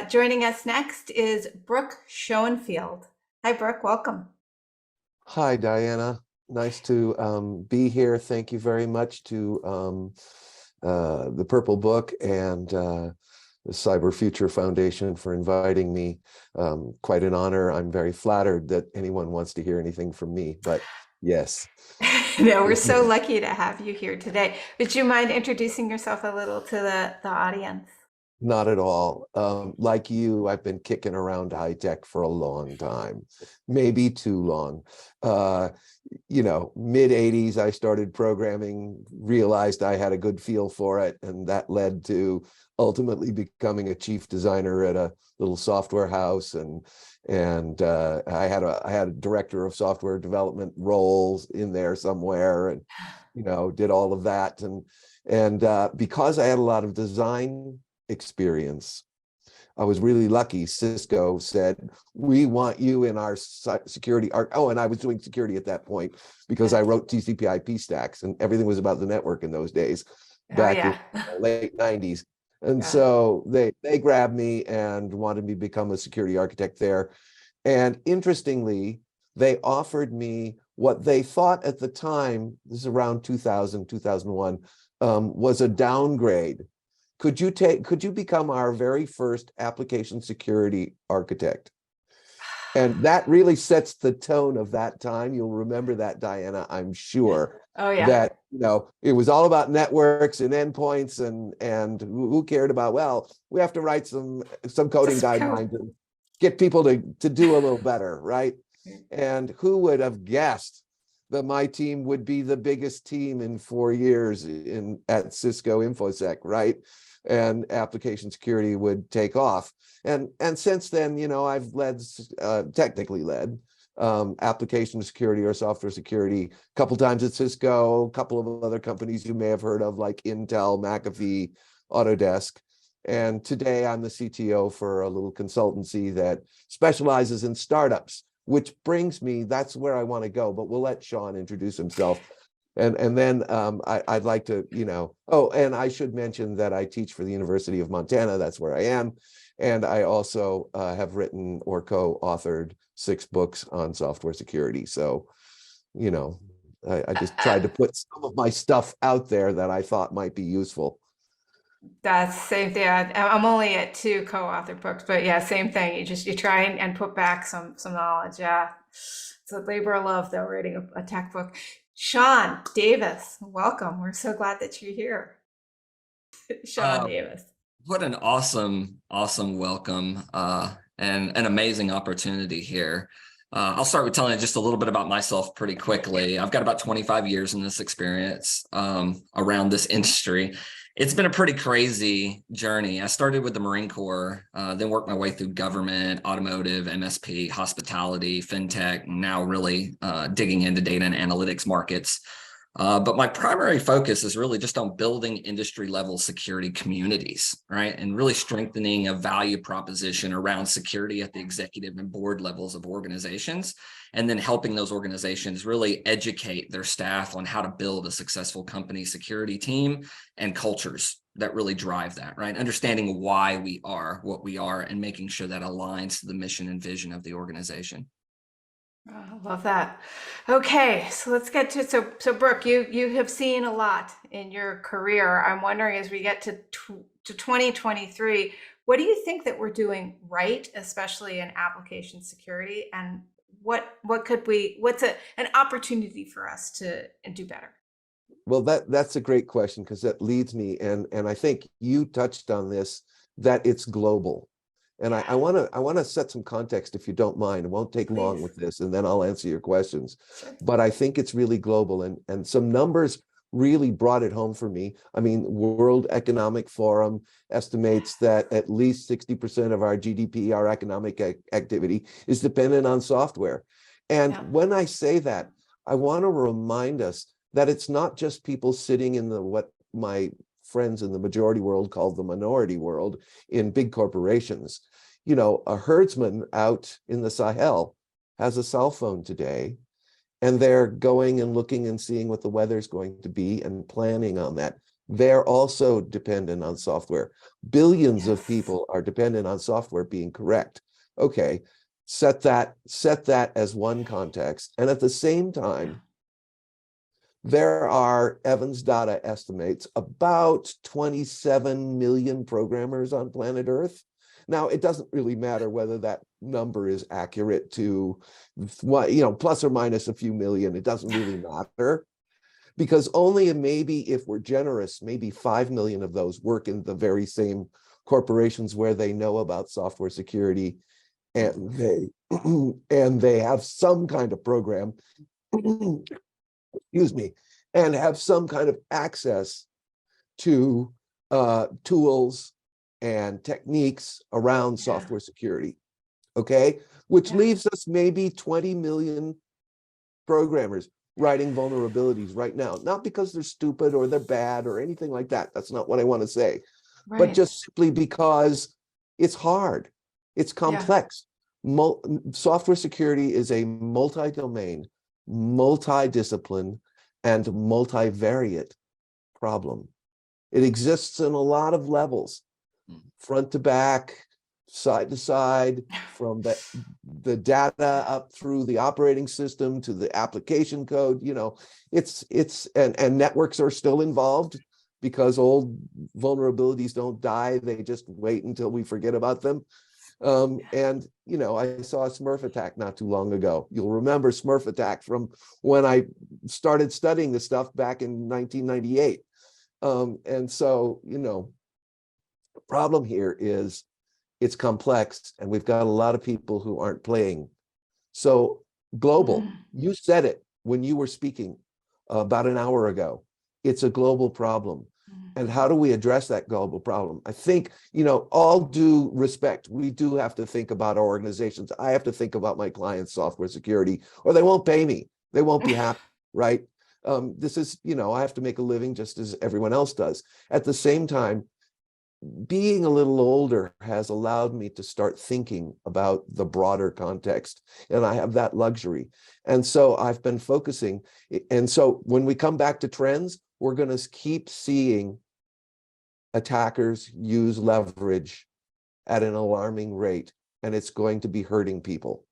Joining us next is Brook Schoenfield. Hi, Brook. Welcome. Hi, Diana. Nice to be here. Thank you very much to the Purple Book and the Cyber Future Foundation for inviting me. Quite an honor. I'm very flattered that anyone wants to hear anything from me, but yes. No, we're so lucky to have you here today. Would you mind introducing yourself a little to the audience? Not at all. Like you, I've been kicking around high tech for a long time, maybe too long. Mid 80s, I started programming, realized I had a good feel for it, and that led to ultimately becoming a chief designer at a little software house, and I had a director of software development roles in there somewhere, and did all of that, and because I had a lot of design experience, I was really lucky. Cisco said, "We want you in our security art." Oh, and I was doing security at that point because I wrote TCP/IP stacks, and everything was about the network in those days, back in the late 90s. And so they grabbed me and wanted me to become a security architect there. And interestingly, they offered me what they thought at the time, this is around 2000, 2001, was a downgrade. Could you become our very first application security architect? And that really sets the tone of that time. You'll remember that, Diana, I'm sure. Oh yeah. That it was all about networks and endpoints, and who cared about, well, we have to write some coding guidelines and get people to do a little better, right? And who would have guessed that my team would be the biggest team in 4 years at Cisco InfoSec, right? And application security would take off. And since then, I've technically led application security or software security a couple times at Cisco, a couple of other companies you may have heard of like Intel, McAfee, Autodesk. And today I'm the CTO for a little consultancy that specializes in startups, which brings me, that's where I want to go, but we'll let Sean introduce himself. And then I'd like to, oh, and I should mention that I teach for the University of Montana. That's where I am. And I also have written or co-authored 6 books on software security. So, I just tried to put some of my stuff out there that I thought might be useful. That's the same thing. I'm only at 2 co-authored books, but yeah, same thing. You try and put back some knowledge. Yeah, it's a labor of love though, writing a tech book. Sean Davis, welcome. We're so glad that you're here. Sean Davis. What an awesome welcome and an amazing opportunity here. I'll start with telling you just a little bit about myself pretty quickly. I've got about 25 years in this experience around this industry. It's been a pretty crazy journey. I started with the Marine Corps, then worked my way through government, automotive, MSP, hospitality, fintech, and now really digging into data and analytics markets. But my primary focus is really just on building industry level security communities, right? And really strengthening a value proposition around security at the executive and board levels of organizations, and then helping those organizations really educate their staff on how to build a successful company security team and cultures that really drive that, right? Understanding why we are what we are and making sure that aligns to the mission and vision of the organization. Oh, I love that. Okay, so let's get to so Brook, you have seen a lot in your career. I'm wondering, as we get to 2023, what do you think that we're doing right, especially in application security, and what's an opportunity for us to do better? Well, that's a great question, because that leads me, and I think you touched on this, that it's global. And I want to set some context, if you don't mind. It won't take long with this, and then I'll answer your questions. Sure. But I think it's really global, and some numbers really brought it home for me. I mean, World Economic Forum estimates that at least 60% of our GDP, our economic activity, is dependent on software. And when I say that, I want to remind us that it's not just people sitting in what my friends in the majority world call the minority world in big corporations. A herdsman out in the Sahel has a cell phone today, and they're going and looking and seeing what the weather's going to be and planning on that. they're also dependent on software. Billions of Yes. people are dependent on software being correct. Okay, set that as one context. And at the same time, there are, Evans data estimates, about 27 million programmers on planet Earth. Now, it doesn't really matter whether that number is accurate to what, plus or minus a few million. It doesn't really matter, because only maybe, if we're generous, maybe 5 million of those work in the very same corporations where they know about software security, and they have some kind of program, excuse me, and have some kind of access to tools and techniques around software security. Okay, which leaves us maybe 20 million programmers writing vulnerabilities right now, not because they're stupid or they're bad or anything like that. That's not what I want to say, but just simply because it's hard, it's complex. Software security is a multi-domain, multi-discipline, and multivariate problem. It exists in a lot of levels, front to back, side to side, from the data up through the operating system to the application code. And networks are still involved, because old vulnerabilities don't die, they just wait until we forget about them. I saw a Smurf attack not too long ago. You'll remember Smurf attack from when I started studying this stuff back in 1998. And so, the problem here is it's complex, and we've got a lot of people who aren't playing. So global, you said it when you were speaking about an hour ago. It's a global problem. And how do we address that global problem? I think, all due respect, we do have to think about our organizations. I have to think about my clients' software security, or they won't pay me. They won't be happy, right? This is, I have to make a living just as everyone else does. At the same time, being a little older has allowed me to start thinking about the broader context, and I have that luxury. And so I've been focusing. And so when we come back to trends, we're going to keep seeing attackers use leverage at an alarming rate, and it's going to be hurting people,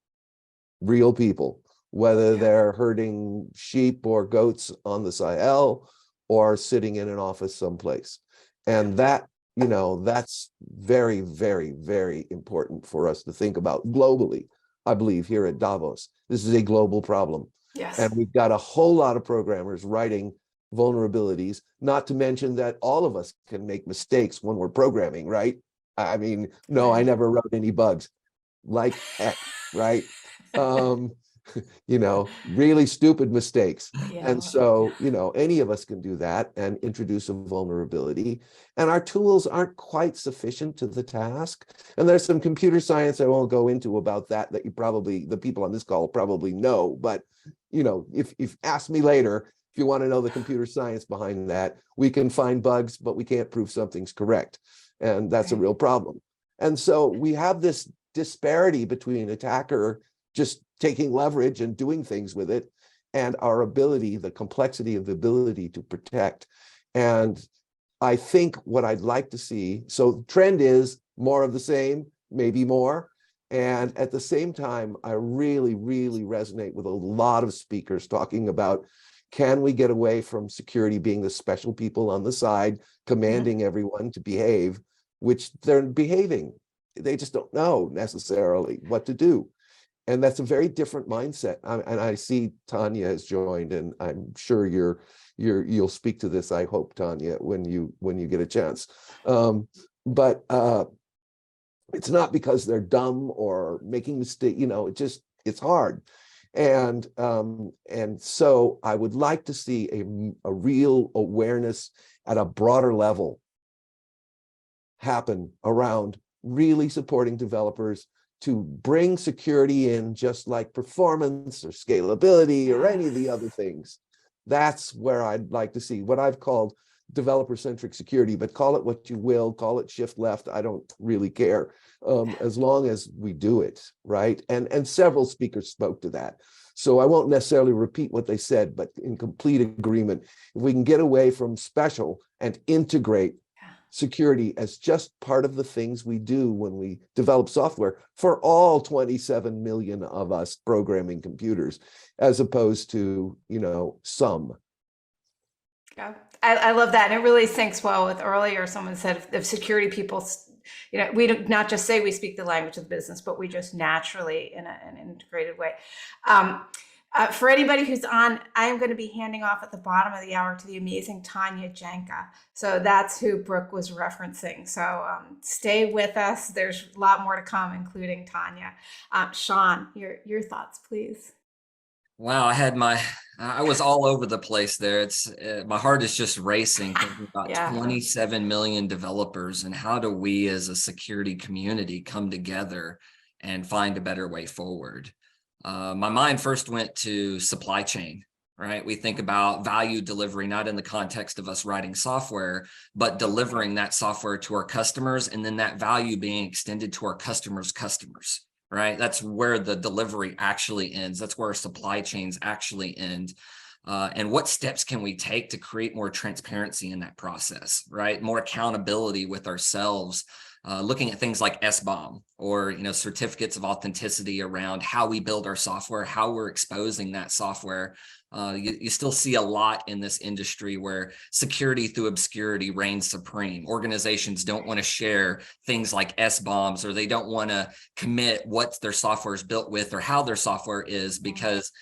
real people, whether they're herding sheep or goats on the Sahel or sitting in an office someplace. And that, that's very, very, very important for us to think about globally. I believe here at Davos, this is a global problem. And we've got a whole lot of programmers writing vulnerabilities, not to mention that all of us can make mistakes when we're programming, right? I mean, no, I never wrote any bugs, like heck, right? Really stupid mistakes. And so, any of us can do that and introduce a vulnerability, and our tools aren't quite sufficient to the task. And there's some computer science I won't go into about that the people on this call probably know, but if ask me later, if you want to know the computer science behind that, we can find bugs, but we can't prove something's correct. And that's a real problem. And so we have this disparity between attacker just taking leverage and doing things with it, and our ability, the complexity of the ability to protect. And I think what I'd like to see, so trend is more of the same, maybe more. And at the same time, I really, really resonate with a lot of speakers talking about, can we get away from security being the special people on the side, commanding everyone to behave, which they're behaving. They just don't know necessarily what to do. And that's a very different mindset. And I see Tanya has joined, and I'm sure you'll speak to this, I hope, Tanya, when you get a chance. But it's not because they're dumb or making mistakes, it's hard. And so I would like to see a real awareness at a broader level happen around really supporting developers to bring security in, just like performance or scalability or any of the other things. That's where I'd like to see what I've called developer-centric security, but call it what you will, call it shift left, I don't really care, as long as we do it, right? And several speakers spoke to that. So I won't necessarily repeat what they said, but in complete agreement. If we can get away from special and integrate security as just part of the things we do when we develop software for all 27 million of us programming computers, as opposed to, some. Yeah, I love that. And it really syncs well with earlier, someone said if security people, we don't not just say we speak the language of the business, but we just naturally in an integrated way. For anybody who's on, I am going to be handing off at the bottom of the hour to the amazing 𝗕cie. So that's who Brook was referencing. So stay with us. There's a lot more to come, including 𝗕cie. Sean, your thoughts, please. Wow, I was all over the place there. My heart is just racing thinking about 27 million developers and how do we as a security community come together and find a better way forward. My mind first went to supply chain, right? We think about value delivery, not in the context of us writing software, but delivering that software to our customers and then that value being extended to our customers' customers. Right? That's where the delivery actually ends. That's where our supply chains actually end. And what steps can we take to create more transparency in that process, right? More accountability with ourselves, looking at things like 𝗬𝗲𝗻 or, certificates of authenticity around how we build our software, how we're exposing that software. You still see a lot in this industry where security through obscurity reigns supreme. Organizations don't want to share things like 𝗬𝗲𝗻s, or they don't want to commit what their software is built with or how their software is, because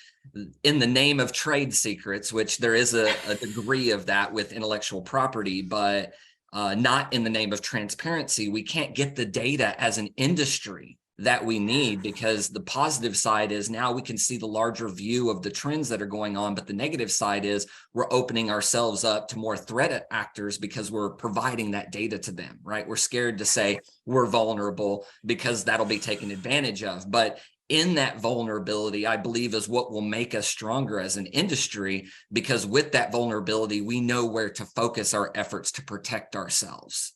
in the name of trade secrets, which there is a degree of that with intellectual property, but not in the name of transparency, we can't get the data as an industry that we need, because the positive side is now we can see the larger view of the trends that are going on. But the negative side is we're opening ourselves up to more threat actors because we're providing that data to them, right? We're scared to say we're vulnerable because that'll be taken advantage of. But in that vulnerability, I believe, is what will make us stronger as an industry, because with that vulnerability, we know where to focus our efforts to protect ourselves.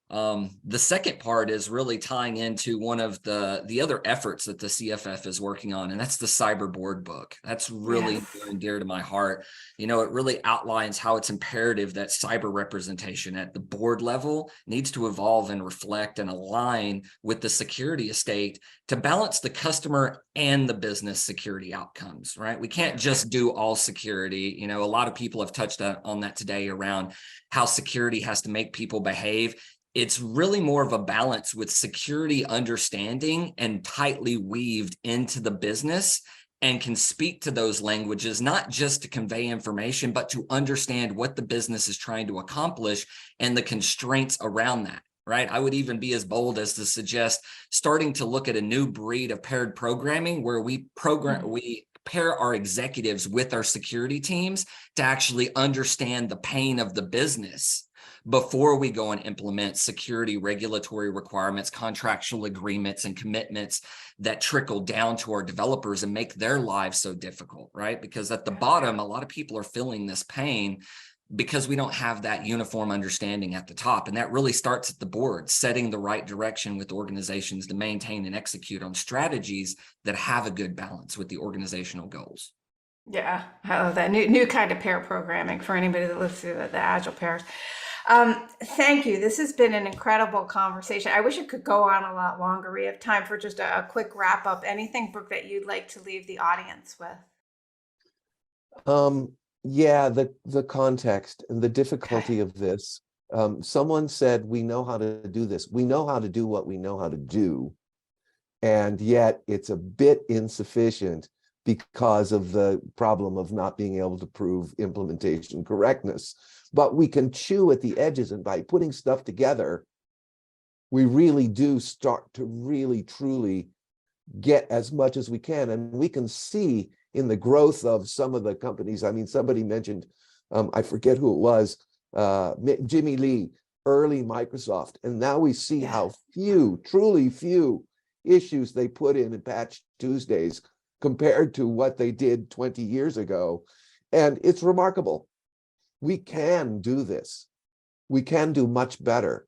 The second part is really tying into one of the other efforts that the CFF is working on, and that's the cyber board book. That's really near and dear to my heart. It really outlines how it's imperative that cyber representation at the board level needs to evolve and reflect and align with the security estate to balance the customer and the business security outcomes, right? We can't just do all security. A lot of people have touched on that today around how security has to make people behave. It's really more of a balance with security understanding and tightly weaved into the business, and can speak to those languages, not just to convey information, but to understand what the business is trying to accomplish and the constraints around that, right? I would even be as bold as to suggest starting to look at a new breed of paired programming where we pair our executives with our security teams to actually understand the pain of the business before we go and implement security regulatory requirements, contractual agreements, and commitments that trickle down to our developers and make their lives so difficult, right? Because at the bottom, a lot of people are feeling this pain because we don't have that uniform understanding at the top. And that really starts at the board, setting the right direction with organizations to maintain and execute on strategies that have a good balance with the organizational goals. Yeah, I love that. New kind of pair programming for anybody that lives through the agile pairs. Thank you. This has been an incredible conversation. I wish it could go on a lot longer. We have time for just a quick wrap up. Anything, Brook, that you'd like to leave the audience with? Yeah, the context and the difficulty of this. Someone said, we know how to do this. We know how to do what we know how to do. And yet it's a bit insufficient because of the problem of not being able to prove implementation correctness. But we can chew at the edges, and by putting stuff together, we really do start to really truly get as much as we can. And we can see in the growth of some of the companies. I mean, somebody mentioned, I forget who it was, Jimmy Lee, early Microsoft. And now we see how few, truly few issues they put in Patch Tuesdays compared to what they did 20 years ago. And it's remarkable. We can do this. We can do much better.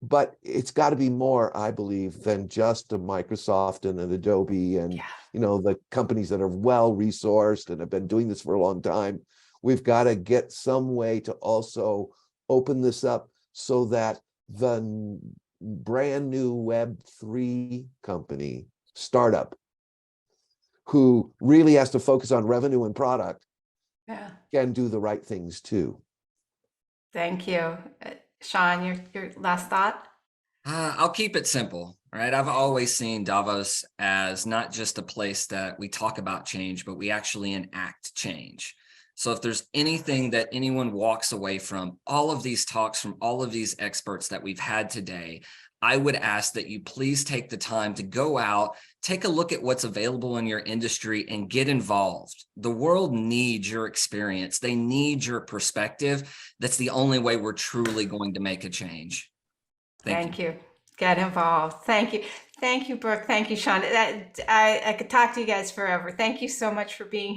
But it's got to be more, I believe, than just a Microsoft and an Adobe and the companies that are well resourced and have been doing this for a long time. We've got to get some way to also open this up so that the brand new Web3 company startup who really has to focus on revenue and product can do the right things too. Thank you. Sean, your last thought? I'll keep it simple, right? I've always seen Davos as not just a place that we talk about change, but we actually enact change. So if there's anything that anyone walks away from all of these talks from all of these experts that we've had today, I would ask that you please take the time to go out, take a look at what's available in your industry and get involved. The world needs your experience. They need your perspective. That's the only way we're truly going to make a change. Thank you. Get involved. Thank you. Thank you, Brooke. Thank you, Sean. I could talk to you guys forever. Thank you so much for being here.